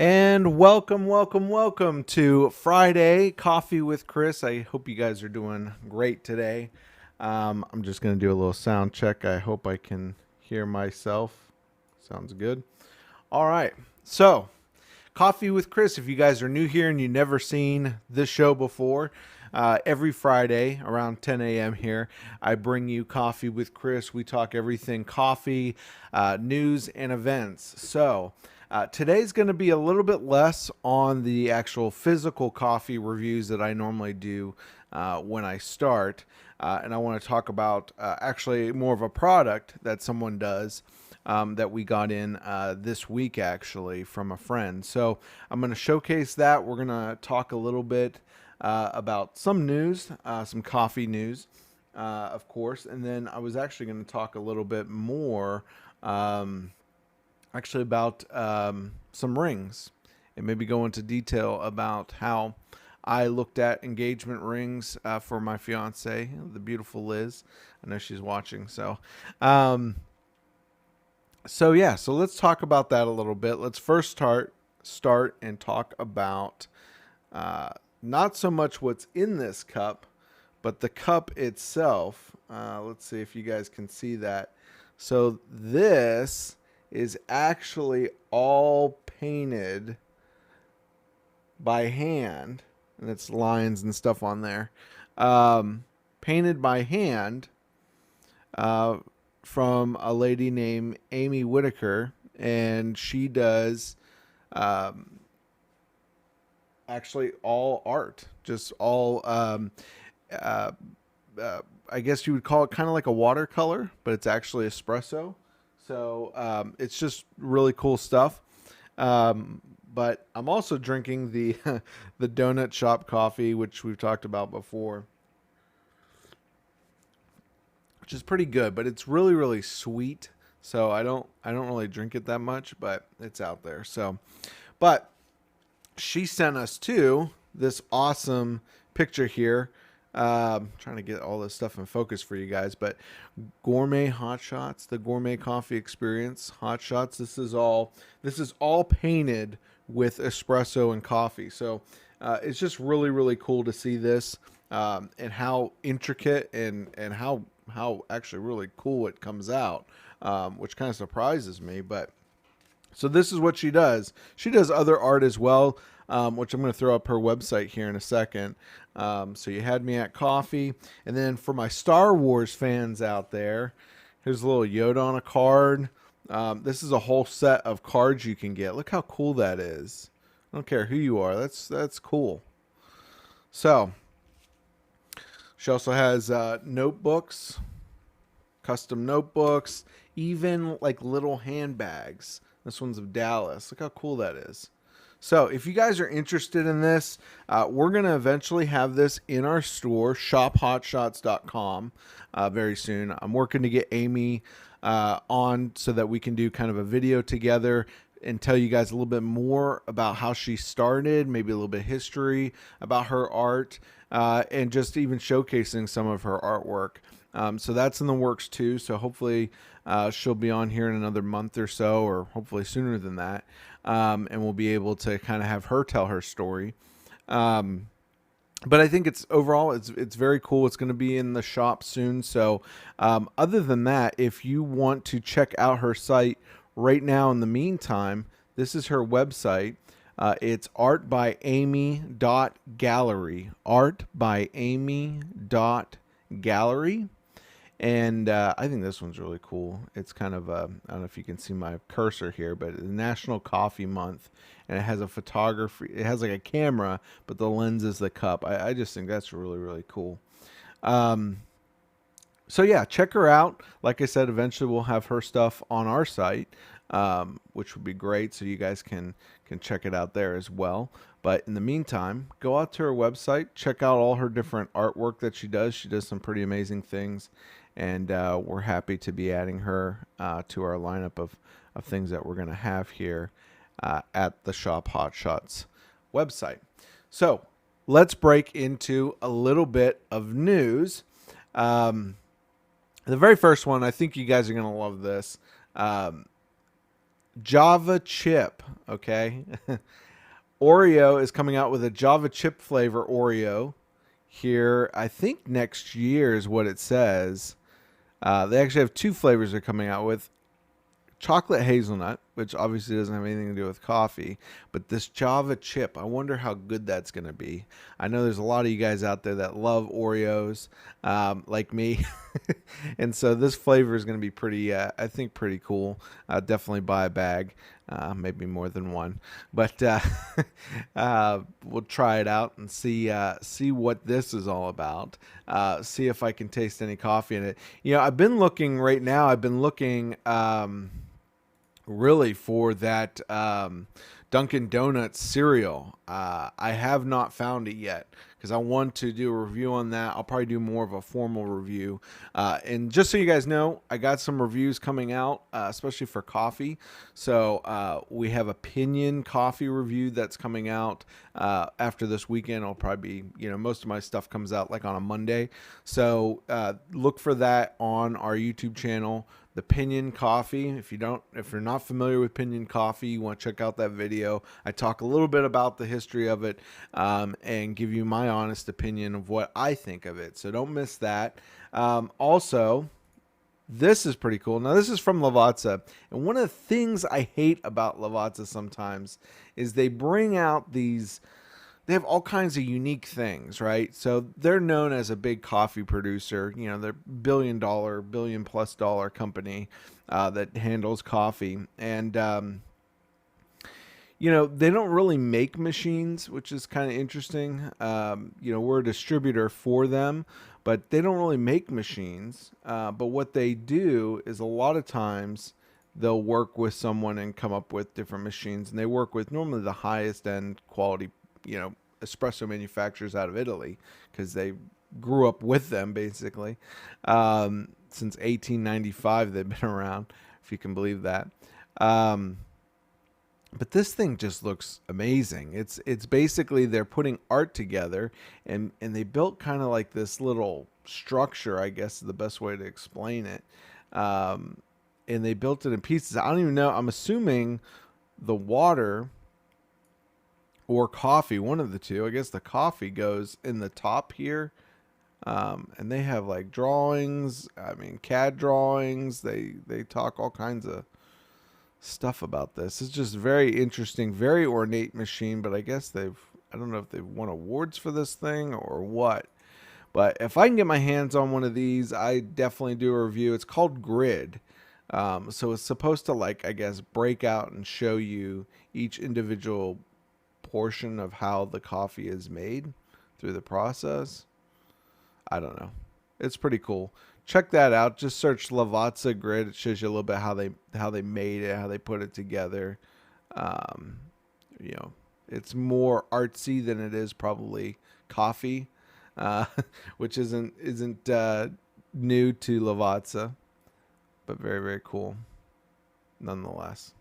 And welcome to Friday Coffee with Chris. I hope you guys are doing great today. I'm just going to do a little sound check. I hope I can hear myself. Sounds good. All right. So, Coffee with Chris. If you guys are new here and you've never seen this show before, every Friday around 10 a.m. here, I bring you Coffee with Chris. We talk everything coffee, news, and events. So, today's going to be a little bit less on the actual physical coffee reviews that I normally do when I start. And I want to talk about actually more of a product that someone does that we got in this week actually from a friend. So I'm going to showcase that. We're going to talk a little bit about some news, some coffee news, of course. And then I was actually going to talk a little bit more actually about some rings and maybe go into detail about how I looked at engagement rings for my fiance, the beautiful Liz. I know she's watching. So let's talk about that a little bit. Let's first start and talk about not so much what's in this cup, but the cup itself. Let's see if you guys can see that. So this is actually all painted by hand, and it's lines and stuff on there. Painted by hand from a lady named Amy Whitaker, and she does actually all art, just all I guess you would call it kind of like a watercolor, but it's actually espresso. So it's just really cool stuff. But I'm also drinking the the donut shop coffee, which we've talked about before, which is pretty good, but it's really, really sweet. So I don't really drink it that much, but it's out there. So, but she sent us too this awesome picture here. Trying to get all this stuff in focus for you guys, but gourmet hot shots, the gourmet coffee experience hot shots. This is all painted with espresso and coffee. So, it's just really, really cool to see this, and how intricate and how actually really cool it comes out, which kind of surprises me, but so this is what she does. She does other art as well, which I'm going to throw up her website here in a second. So you had me at coffee. And then for my Star Wars fans out there, here's a little Yoda on a card. This is a whole set of cards you can get. Look how cool that is. I don't care who you are. That's cool. So she also has notebooks, custom notebooks, even like little handbags. This one's of Dallas. Look how cool that is. So if you guys are interested in this, we're going to eventually have this in our store, shophotshots.com, very soon. I'm working to get Amy on so that we can do kind of a video together and tell you guys a little bit more about how she started, maybe a little bit of history about her art, and just even showcasing some of her artwork. So that's in the works too. So hopefully she'll be on here in another month or so, or hopefully sooner than that. And we'll be able to kind of have her tell her story. but I think it's overall it's very cool. It's going to be in the shop soon. So other than that, if you want to check out her site right now, in the meantime, this is her website. It's artbyamy.gallery. Artbyamy.gallery. And I think this one's really cool. It's kind of I don't know if you can see my cursor here, but it's National Coffee Month, and it has a photography. It has like a camera, but the lens is the cup. I just think that's really really cool. Um, so yeah, check her out. Like I said, eventually we'll have her stuff on our site, which would be great. So you guys can check it out there as well. But in the meantime, go out to her website, check out all her different artwork that she does. She does some pretty amazing things, and we're happy to be adding her to our lineup of things that we're going to have here at the Shop Hot Shots website. So let's break into a little bit of news. The very first one, I think you guys are going to love this. Java chip, okay? Oreo is coming out with a Java chip flavor Oreo here. I think next year is what it says. They actually have two flavors they're coming out with. Chocolate hazelnut, which obviously doesn't have anything to do with coffee, but this Java chip, I wonder how good that's going to be. I know there's a lot of you guys out there that love Oreos, like me, and so this flavor is going to be pretty, I think, pretty cool. Definitely buy a bag, maybe more than one, but we'll try it out and see what this is all about. See if I can taste any coffee in it. You know, I've been looking right now. I've been looking. Really for that Dunkin' Donuts cereal. I have not found it yet because I want to do a review on that. I'll probably do more of a formal review. And just so you guys know, I got some reviews coming out, especially for coffee. So we have a Pinion coffee review that's coming out after this weekend. It'll probably be, most of my stuff comes out like on a Monday. So look for that on our YouTube channel. The Pinion coffee. If you're not familiar with Pinion coffee, you want to check out that video. I talk a little bit about the history of it and give you my honest opinion of what I think of it. So don't miss that. Also, this is pretty cool. Now, this is from Lavazza. And one of the things I hate about Lavazza sometimes is they bring out these... They have all kinds of unique things, right? So they're known as a big coffee producer. They're billion plus dollar company that handles coffee. And, they don't really make machines, which is kind of interesting. We're a distributor for them, but they don't really make machines. But what they do is a lot of times they'll work with someone and come up with different machines. And they work with normally the highest end quality espresso manufacturers out of Italy because they grew up with them basically. Since 1895 they've been around, if you can believe that. But this thing just looks amazing. It's basically they're putting art together and they built kind of like this little structure, I guess is the best way to explain it. And they built it in pieces. I don't even know. I'm assuming the water or coffee, one of the two. I guess the coffee goes in the top here. And they have like drawings, CAD drawings. They talk all kinds of stuff about this. It's just very interesting, very ornate machine, but I guess I don't know if they've won awards for this thing or what. But if I can get my hands on one of these, I definitely do a review. It's called Grid. So it's supposed to break out and show you each individual portion of how the coffee is made through the process. I don't know. It's pretty cool. Check that out. Just search Lavazza Grid. It shows you a little bit how they made it, how they put it together. It's more artsy than it is probably coffee, which isn't new to Lavazza, but very, very cool nonetheless.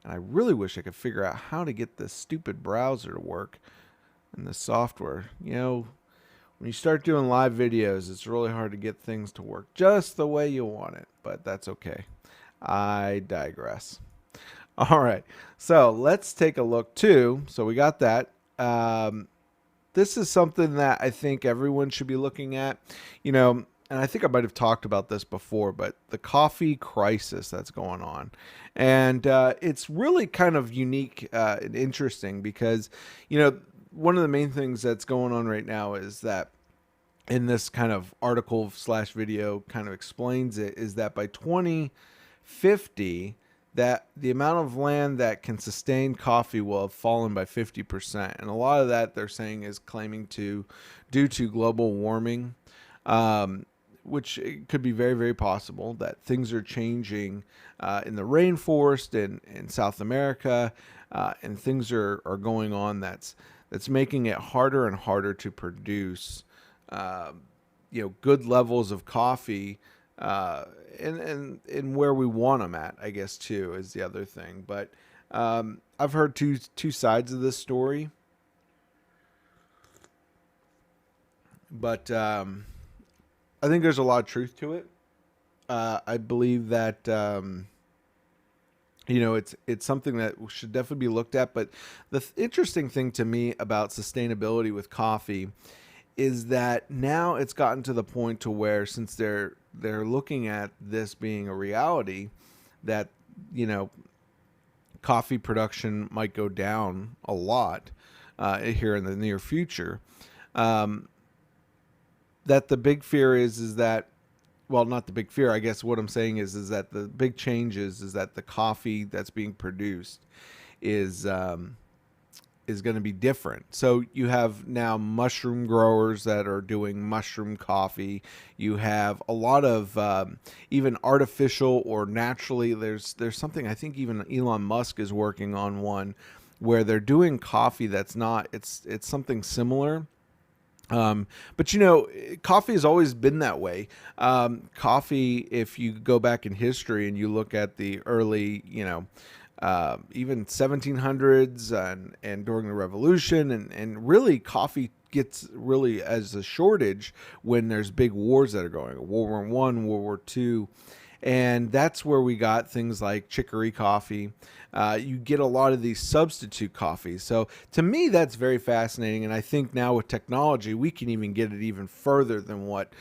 And I really wish I could figure out how to get this stupid browser to work and the software. When you start doing live videos, it's really hard to get things to work just the way you want it, but that's okay. I digress. All right, so let's take a look too. So we got that. this is something that I think everyone should be looking at. You know, and I think I might have talked about this before, but the coffee crisis that's going on. And it's really kind of unique and interesting because, you know, one of the main things that's going on right now is that in this kind of article slash video kind of explains it is that by 2050 that the amount of land that can sustain coffee will have fallen by 50%, and a lot of that they're saying is claiming to due to global warming, um, which it could be very very possible that things are changing in the rainforest in South America, and things are going on that's making it harder and harder to produce uh, good levels of coffee, and where we want them at, I guess, too, is the other thing. But I've heard two sides of this story, but I think there's a lot of truth to it. I believe that it's something that should definitely be looked at. But the interesting thing to me about sustainability with coffee is that now it's gotten to the point to where, since they're looking at this being a reality, that you know coffee production might go down a lot here in the near future. Um, that the big fear is that, well, not the big fear, I guess what I'm saying is that the big change is that the coffee that's being produced is going to be different. So you have now mushroom growers that are doing mushroom coffee. You have a lot of even artificial or naturally. There's something, I think even Elon Musk is working on one where they're doing coffee that's not. It's something similar. But coffee has always been that way. Coffee, if you go back in history and you look at the early, even 1700s and during the revolution, and really coffee gets really as a shortage when there's big wars that are going, World War I, World War II, and that's where we got things like chicory coffee. You get a lot of these substitute coffees. So to me, that's very fascinating. And I think now with technology, we can even get it even further than what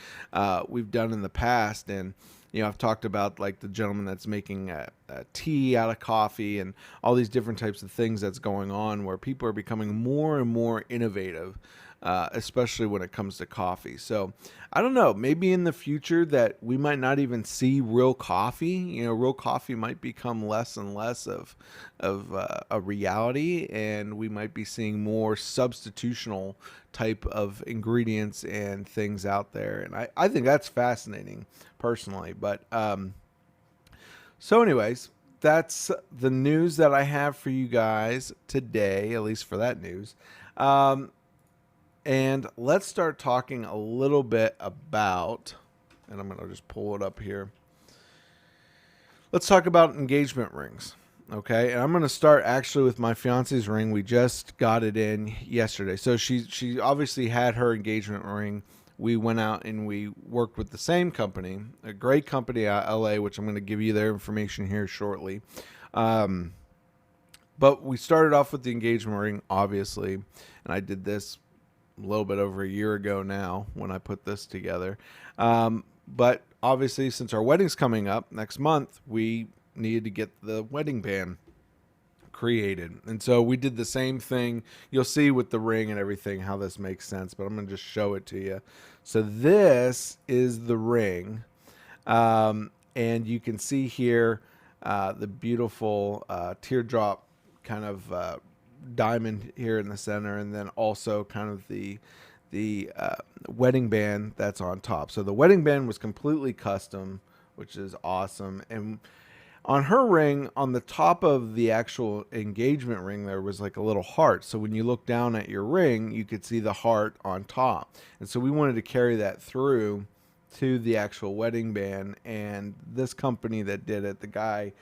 we've done in the past. And I've talked about like the gentleman that's making a tea out of coffee and all these different types of things that's going on, where people are becoming more and more innovative, especially when it comes to coffee. So I don't know, maybe in the future that we might not even see real coffee. Real coffee might become less and less of a reality, and we might be seeing more substitutional type of ingredients and things out there. And I think that's fascinating personally. But so anyways, that's the news that I have for you guys today, at least for that news. And let's start talking a little bit about, and I'm going to just pull it up here. Let's talk about engagement rings. Okay. And I'm going to start actually with my fiance's ring. We just got it in yesterday. So she obviously had her engagement ring. We went out and we worked with the same company, a great company out of LA, which I'm going to give you their information here shortly. But we started off with the engagement ring, obviously, and I did this a little bit over a year ago now when I put this together. But obviously, since our wedding's coming up next month, we needed to get the wedding band created. And so we did the same thing. You'll see with the ring and everything how this makes sense, but I'm going to just show it to you. So this is the ring. And you can see here the beautiful teardrop kind of diamond here in the center, and then also kind of the wedding band that's on top. So the wedding band was completely custom, which is awesome. And on her ring, on the top of the actual engagement ring, there was like a little heart. So when you look down at your ring, you could see the heart on top. And so we wanted to carry that through to the actual wedding band. And this company that did it, the guy,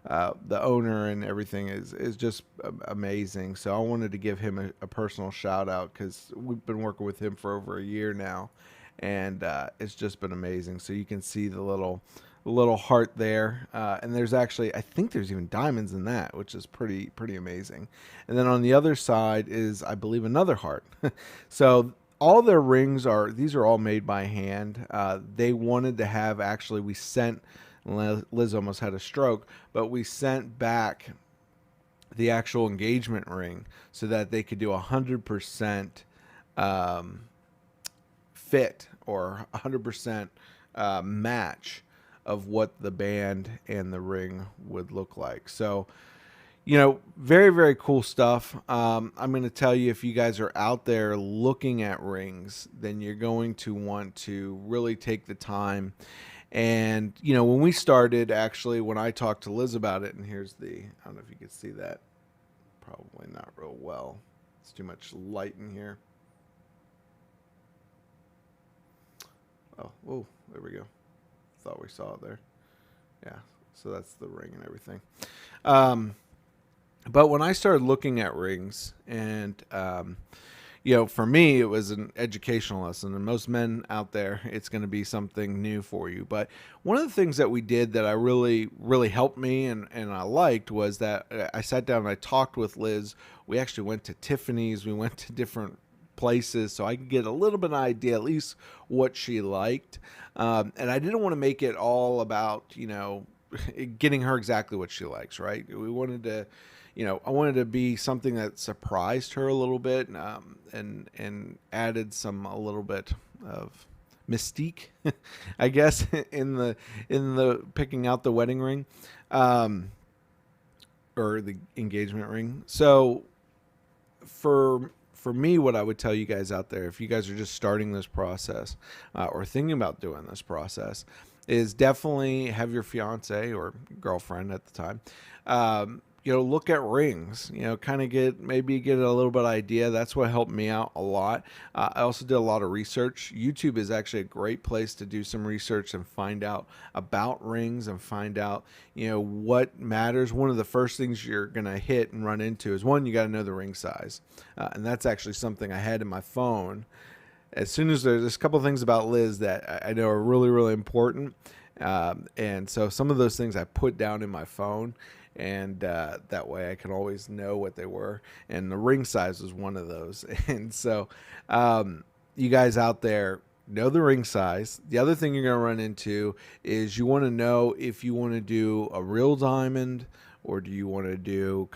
the owner and everything is just amazing. So I wanted to give him a personal shout out, because we've been working with him for over a year now, and it's just been amazing. So you can see the little little heart there, and there's actually, I think there's even diamonds in that, which is pretty amazing. And then on the other side is, I believe, another heart. So all their rings are, these are all made by hand. They wanted to have, actually, we sent, Liz almost had a stroke, but we sent back the actual engagement ring so that they could do 100% fit, or 100% match of what the band and the ring would look like. So, very, very cool stuff. I'm going to tell you, if you guys are out there looking at rings, then you're going to want to really take the time. And, when we started, actually, when I talked to Liz about it, and here's I don't know if you can see that. Probably not real well. It's too much light in here. Oh, there we go. Thought we saw it there. Yeah, so that's the ring and everything. But when I started looking at rings, and for me, it was an educational lesson, and most men out there, it's going to be something new for you. But one of the things that we did that I really helped me, and I liked, was that I sat down and I talked with Liz. We actually went to Tiffany's. We went to different places so I could get a little bit of an idea, at least what she liked. And I didn't want to make it all about, getting her exactly what she likes, right? We wanted to, I wanted to be something that surprised her a little bit, and added a little bit of mystique, I guess, in the picking out the wedding ring, or the engagement ring. So for me, what I would tell you guys out there, if you guys are just starting this process, or thinking about doing this process, is definitely have your fiance or girlfriend at the time, look at rings, kind of get a little bit of idea. That's what helped me out a lot. I also did a lot of research. YouTube is actually a great place to do some research and find out about rings and find out, what matters. One of the first things you're going to hit and run into is, one, you got to know the ring size. And that's actually something I had in my phone. As soon as there's a couple of things about Liz that I know are really, really important. And so some of those things I put down in my phone, and that way I can always know what they were. And the ring size was one of those. And so you guys out there, know the ring size. The other thing you're going to run into is you want to know if you want to do a real diamond, or do you want to do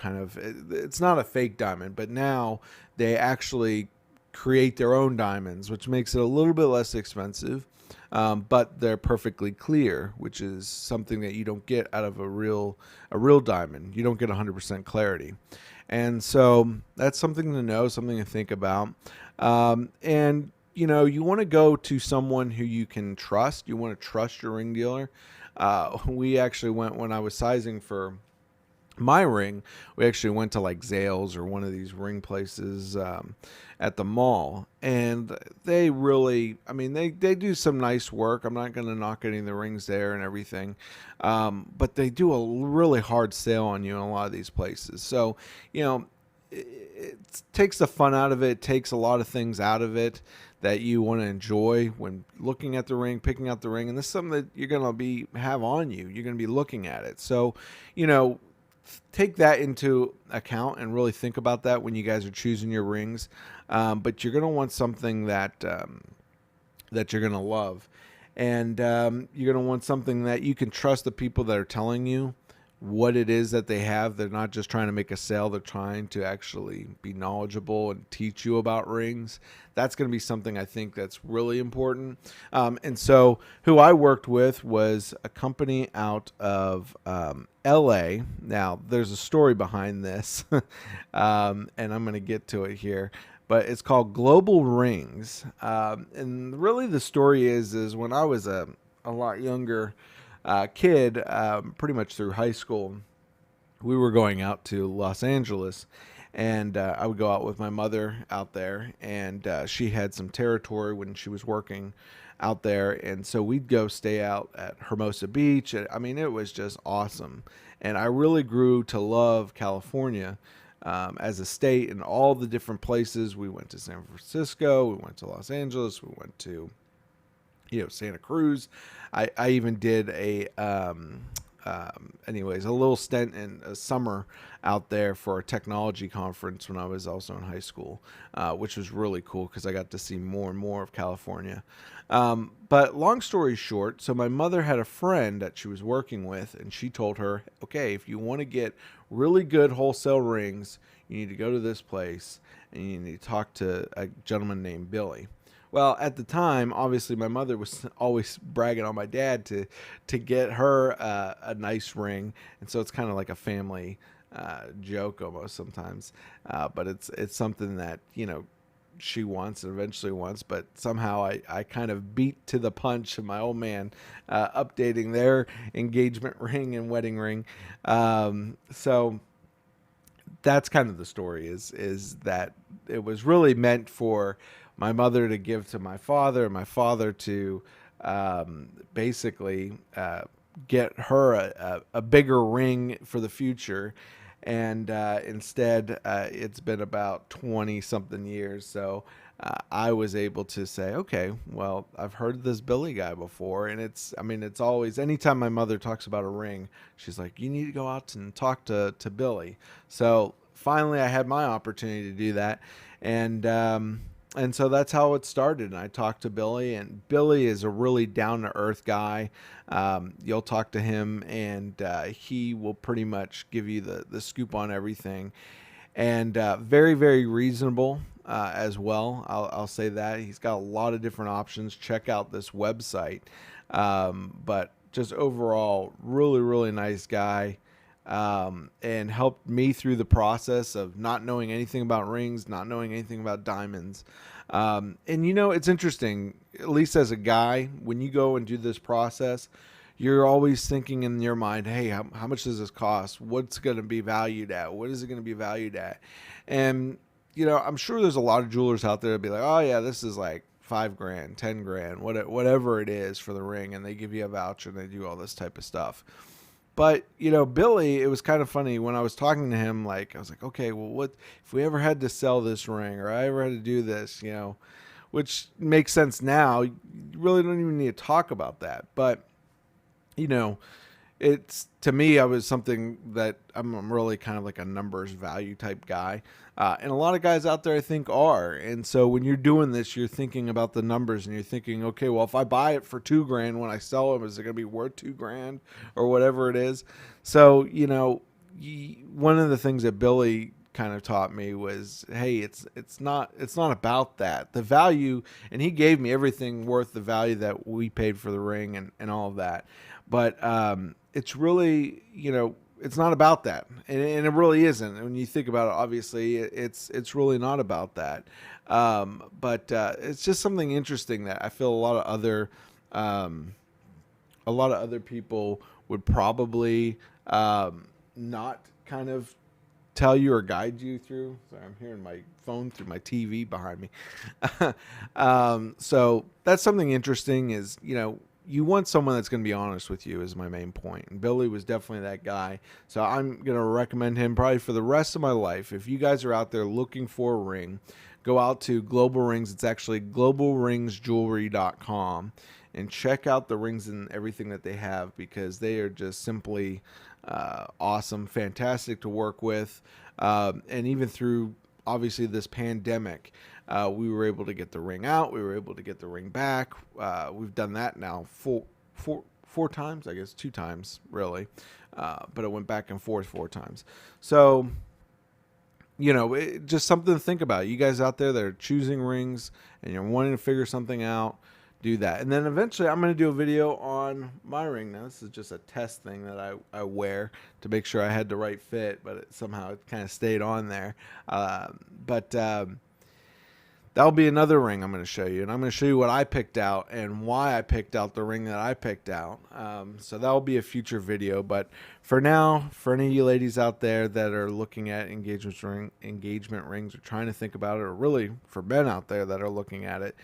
it's not a fake diamond, but now they actually create their own diamonds, which makes it a little bit less expensive. But they're perfectly clear, which is something that you don't get out of a real diamond. You don't get 100% clarity. And so that's something to know, something to think about. And, you want to go to someone who you can trust. You want to trust your ring dealer. We actually went, when I was sizing for my ring, we actually went to like Zales or one of these ring places at the mall, and they really, they do some nice work. I'm not going to knock any of the rings there and everything, but they do a really hard sale on you in a lot of these places. So, it takes the fun out of it, takes a lot of things out of it that you want to enjoy when looking at the ring, picking out the ring, and this is something that you're going to have on you. You're going to be looking at it. So, take that into account and really think about that when you guys are choosing your rings. But you're going to want something that you're going to love. And you're going to want something that you can trust the people that are telling you what it is that they have. They're not just trying to make a sale. They're trying to actually be knowledgeable and teach you about rings. That's going to be something I think that's really important. And so who I worked with was a company out of LA. Now, there's a story behind this, and I'm going to get to it here. But it's called Global Rings. And really the story is when I was a lot younger kid, pretty much through high school, we were going out to Los Angeles, and I would go out with my mother out there, and she had some territory when she was working out there, and so we'd go stay out at Hermosa Beach. It was just awesome, and I really grew to love California as a state and all the different places. We went to San Francisco, we went to Los Angeles, we went to Santa Cruz. I even did anyways, a little stint in a summer out there for a technology conference when I was also in high school, which was really cool because I got to see more and more of California. But long story short, so my mother had a friend that she was working with, and she told her, okay, if you want to get really good wholesale rings, you need to go to this place and you need to talk to a gentleman named Billy. Well, at the time, obviously, my mother was always bragging on my dad to get her a nice ring, and so it's kind of like a family joke almost sometimes. But it's something that she wants and eventually wants, but somehow I kind of beat to the punch of my old man updating their engagement ring and wedding ring. So that's kind of the story is that it was really meant for my mother to give to my father to basically get her a bigger ring for the future. And instead, it's been about 20 something years. So I was able to say, okay, well, I've heard this Billy guy before. And it's always, anytime my mother talks about a ring, she's like, you need to go out and talk to Billy. So finally, I had my opportunity to do that. And so that's how it started. And I talked to Billy, and Billy is a really down to earth guy. You'll talk to him, and he will pretty much give you the scoop on everything. And very, very reasonable as well. I'll say that. He's got a lot of different options. Check out this website. But just overall, really, really nice guy. And helped me through the process of not knowing anything about rings, not knowing anything about diamonds. And it's interesting, at least as a guy, when you go and do this process, you're always thinking in your mind, hey, how much does this cost? What's going to be valued at? What is it going to be valued at? And, I'm sure there's a lot of jewelers out there that be like, oh yeah, this is like $5,000, $10,000, whatever it is for the ring. And they give you a voucher and they do all this type of stuff. But, Billy, it was kind of funny when I was talking to him, like, I was like, okay, well, what if we ever had to sell this ring or I ever had to do this, which makes sense now. You really don't even need to talk about that. But, it's, to me, I was something that I'm really kind of like a numbers value type guy. And a lot of guys out there, I think, are. And so when you're doing this, you're thinking about the numbers and you're thinking, okay, well, if I buy it for $2,000, when I sell it, is it going to be worth $2,000 or whatever it is? So, one of the things that Billy kind of taught me was, hey, it's not about that. The value, and he gave me everything worth the value that we paid for the ring and all of that. But it's really, it's not about that, and it really isn't. When you think about it, obviously, it's really not about that. But it's just something interesting that I feel a lot of other people would probably not kind of tell you or guide you through. Sorry, I'm hearing my phone through my TV behind me. So that's something interesting is, you want someone that's going to be honest with you is my main point. And Billy was definitely that guy. So I'm going to recommend him probably for the rest of my life. If you guys are out there looking for a ring, go out to Global Rings. It's actually globalringsjewelry.com and check out the rings and everything that they have because they are just simply awesome, fantastic to work with. And even through obviously this pandemic, we were able to get the ring out. We were able to get the ring back. We've done that now four times, I guess 2 times really. But it went back and forth 4 times. So, just something to think about. You guys out there that are choosing rings and you're wanting to figure something out, do that. And then eventually I'm going to do a video on my ring. Now, this is just a test thing that I wear to make sure I had the right fit, but somehow it kind of stayed on there. But that'll be another ring I'm going to show you. And I'm going to show you what I picked out and why I picked out the ring that I picked out. So that'll be a future video. But for now, for any of you ladies out there that are looking at engagement rings or trying to think about it, or really for men out there that are looking at it,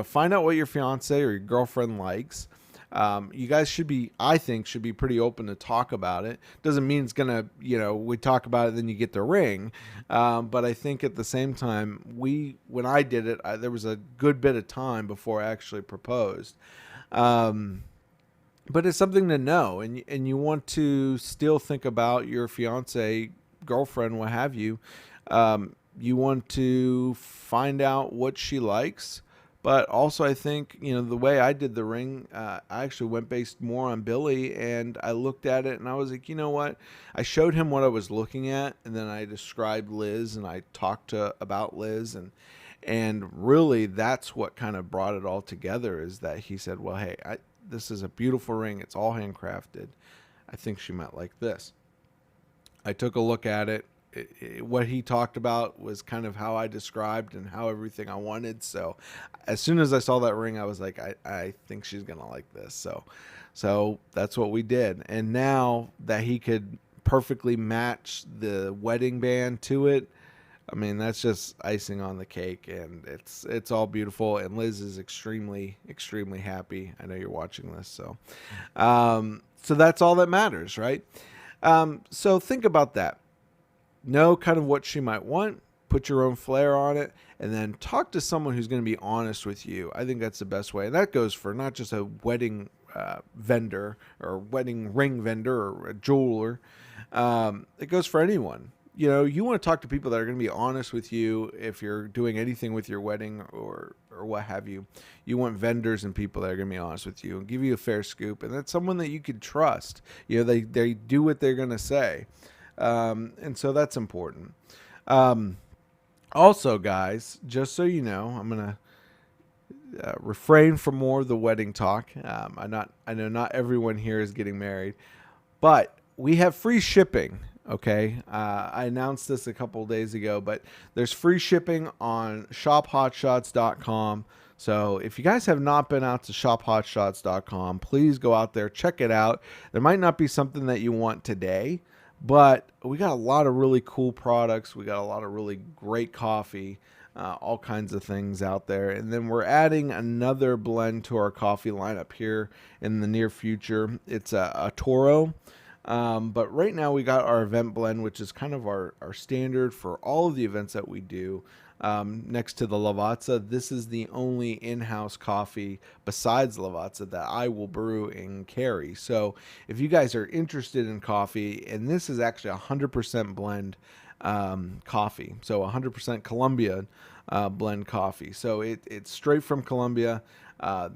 find out what your fiance or your girlfriend likes. You guys I think, should be pretty open to talk about it. Doesn't mean it's gonna, we talk about it, then you get the ring. But I think at the same time, when I did it, there was a good bit of time before I actually proposed. Um, but it's something to know, and you want to still think about your fiance, girlfriend, what have you. You want to find out what she likes, but also I think the way I did the ring, I actually went based more on Billy, and I looked at it and I was like, you know what? I showed him what I was looking at, and then I described Liz and I talked about Liz, and really that's what kind of brought it all together, is that he said, well, hey, this is a beautiful ring. It's all handcrafted. I think she might like this. I took a look at it. What he talked about was kind of how I described and how everything I wanted. So as soon as I saw that ring, I was like, I think she's going to like this. So that's what we did. And now that he could perfectly match the wedding band to it, I mean, that's just icing on the cake, and it's all beautiful. And Liz is extremely, extremely happy. I know you're watching this, so that's all that matters, right? So think about that. Know kind of what she might want. Put your own flair on it, and then talk to someone who's going to be honest with you. I think that's the best way, and that goes for not just a wedding vendor or wedding ring vendor or a jeweler. It goes for anyone. You want to talk to people that are going to be honest with you if you're doing anything with your wedding or what have you. You want vendors and people that are going to be honest with you and give you a fair scoop, and that's someone that you could trust. They do what they're going to say, and so that's important. Also, guys, just so you know, I'm going to refrain from more of the wedding talk. I know not everyone here is getting married, but we have free shipping. Okay, I announced this a couple of days ago, but there's free shipping on shophotshots.com. So if you guys have not been out to shophotshots.com, please go out there, check it out. There might not be something that you want today, but we got a lot of really cool products. We got a lot of really great coffee, all kinds of things out there. And then we're adding another blend to our coffee lineup here in the near future. It's a Toro. But right now we got our event blend, which is kind of our standard for all of the events that we do. Next to the Lavazza, this is the only in-house coffee besides Lavazza that I will brew and carry. So if you guys are interested in coffee, and this is actually 100% blend coffee, so 100% Colombia blend coffee. So it's straight from Colombia.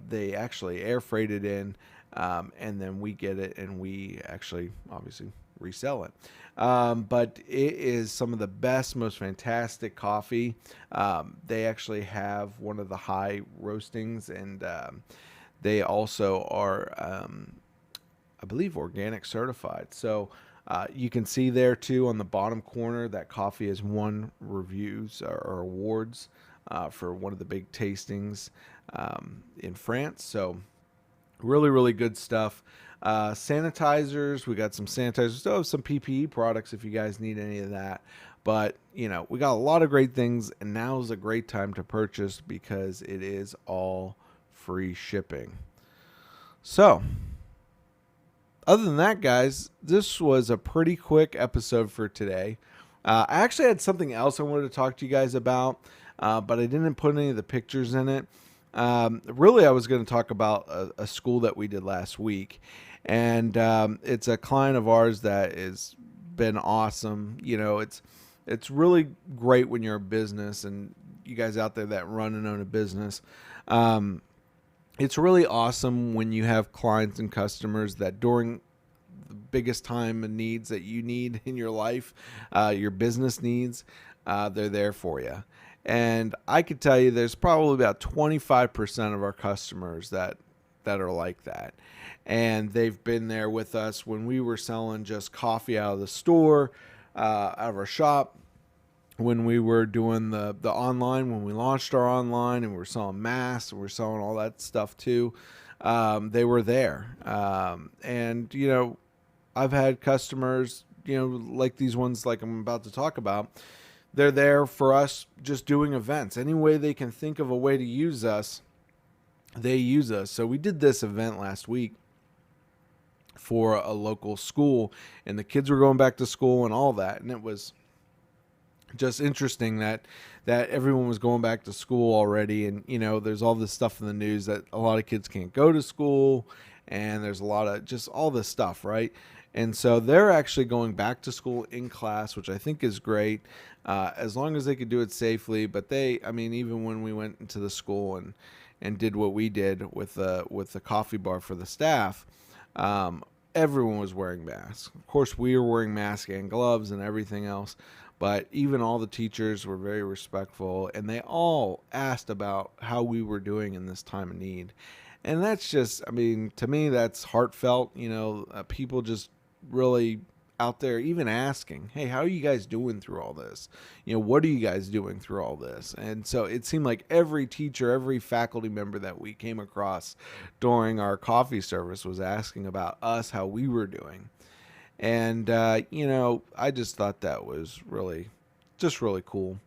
They actually air freight it in. And then we get it and we actually obviously resell it. But it is some of the best, most fantastic coffee. They actually have one of the high roastings, and they also are, I believe, organic certified. So you can see there too on the bottom corner that coffee has won reviews or awards for one of the big tastings in France. So really, really good stuff. Sanitizers, we got some sanitizers, still have some PPE products if you guys need any of that. But, we got a lot of great things, and now is a great time to purchase because it is all free shipping. So, other than that, guys, this was a pretty quick episode for today. I actually had something else I wanted to talk to you guys about, but I didn't put any of the pictures in it. Really, I was going to talk about a school that we did last week, and it's a client of ours that has been awesome. It's really great when you're a business, and you guys out there that run and own a business. It's really awesome when you have clients and customers that during the biggest time and needs that you need in your life, your business needs, they're there for you. And I could tell you there's probably about 25% of our customers that are like that. And they've been there with us when we were selling just coffee out of the store, out of our shop, when we were doing the online, when we launched our online and we were selling masks and we were selling all that stuff too. They were there. And, I've had customers, like these ones like I'm about to talk about. They're there for us just doing events. Any way they can think of a way to use us, they use us. So we did this event last week for a local school, and the kids were going back to school and all that. And it was just interesting that everyone was going back to school already, and there's all this stuff in the news that a lot of kids can't go to school, and there's a lot of just all this stuff, right? And so they're actually going back to school in class, which I think is great, as long as they could do it safely. But I mean, even when we went into the school and did what we did with the coffee bar for the staff, um, everyone was wearing masks. Of course, we were wearing masks and gloves and everything else, but even all the teachers were very respectful, and they all asked about how we were doing in this time of need. And that's just, I mean, to me, that's heartfelt. People just really out there even asking, hey, how are you guys doing through all this? What are you guys doing through all this? And so it seemed like every teacher, every faculty member that we came across during our coffee service was asking about us, how we were doing. And, I just thought that was really cool.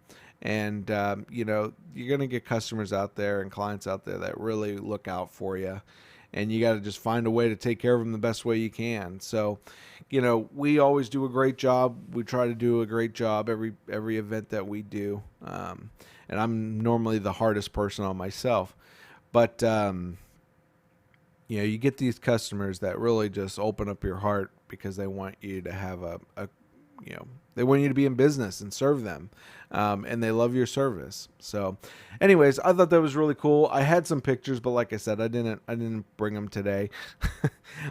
And, you're going to get customers out there and clients out there that really look out for you. And you got to just find a way to take care of them the best way you can. So, we always do a great job. We try to do a great job every event that we do. And I'm normally the hardest person on myself. But, you get these customers that really just open up your heart because they want you to have they want you to be in business and serve them. And they love your service. So anyways, I thought that was really cool. I had some pictures, but like I said, I didn't bring them today.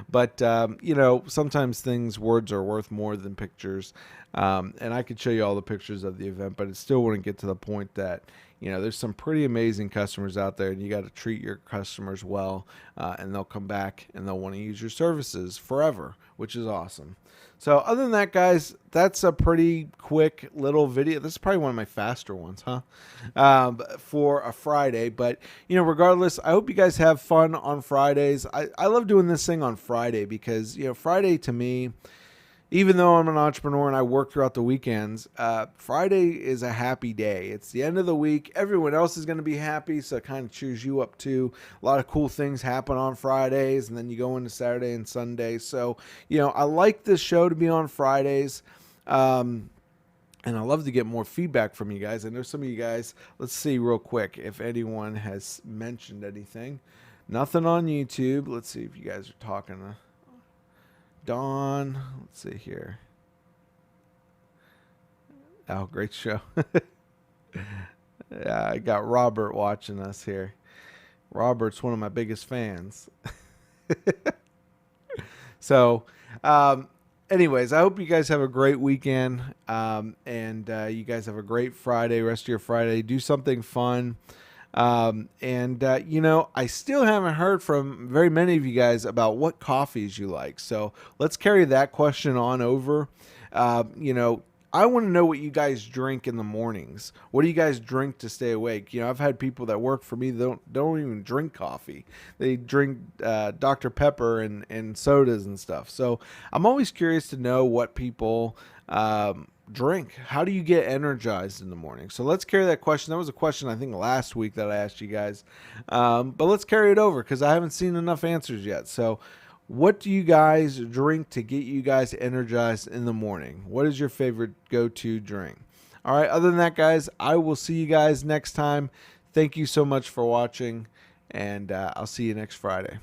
But, sometimes words are worth more than pictures. And I could show you all the pictures of the event, but it still wouldn't get to the point that, there's some pretty amazing customers out there, and you got to treat your customers well, and they'll come back and they'll want to use your services forever, which is awesome. So other than that, guys, that's a pretty quick little video. This is probably one of my faster ones, huh? For a Friday. But, regardless, I hope you guys have fun on Fridays. I love doing this thing on Friday because, Friday to me, even though I'm an entrepreneur and I work throughout the weekends, Friday is a happy day. It's the end of the week. Everyone else is going to be happy, so it kind of cheers you up too. A lot of cool things happen on Fridays, and then you go into Saturday and Sunday. So, I like this show to be on Fridays. And I love to get more feedback from you guys. I know some of you guys, let's see real quick if anyone has mentioned anything. Nothing on YouTube. Let's see if you guys are talking to Dawn, let's see here. Oh, great show. Yeah, I got Robert watching us here. Robert's one of my biggest fans. So, anyways, I hope you guys have a great weekend. And you guys have a great Friday, rest of your Friday. Do something fun. I still haven't heard from very many of you guys about what coffees you like. So let's carry that question on over. I want to know what you guys drink in the mornings. What do you guys drink to stay awake? I've had people that work for me that don't even drink coffee. They drink Dr. Pepper and sodas and stuff. So I'm always curious to know what people drink. How do you get energized in the morning? So let's carry that question. That was a question I think last week that I asked you guys. But let's carry it over because I haven't seen enough answers yet. So what do you guys drink to get you guys energized in the morning? What is your favorite go-to drink? All right. Other than that, guys, I will see you guys next time. Thank you so much for watching, and I'll see you next Friday.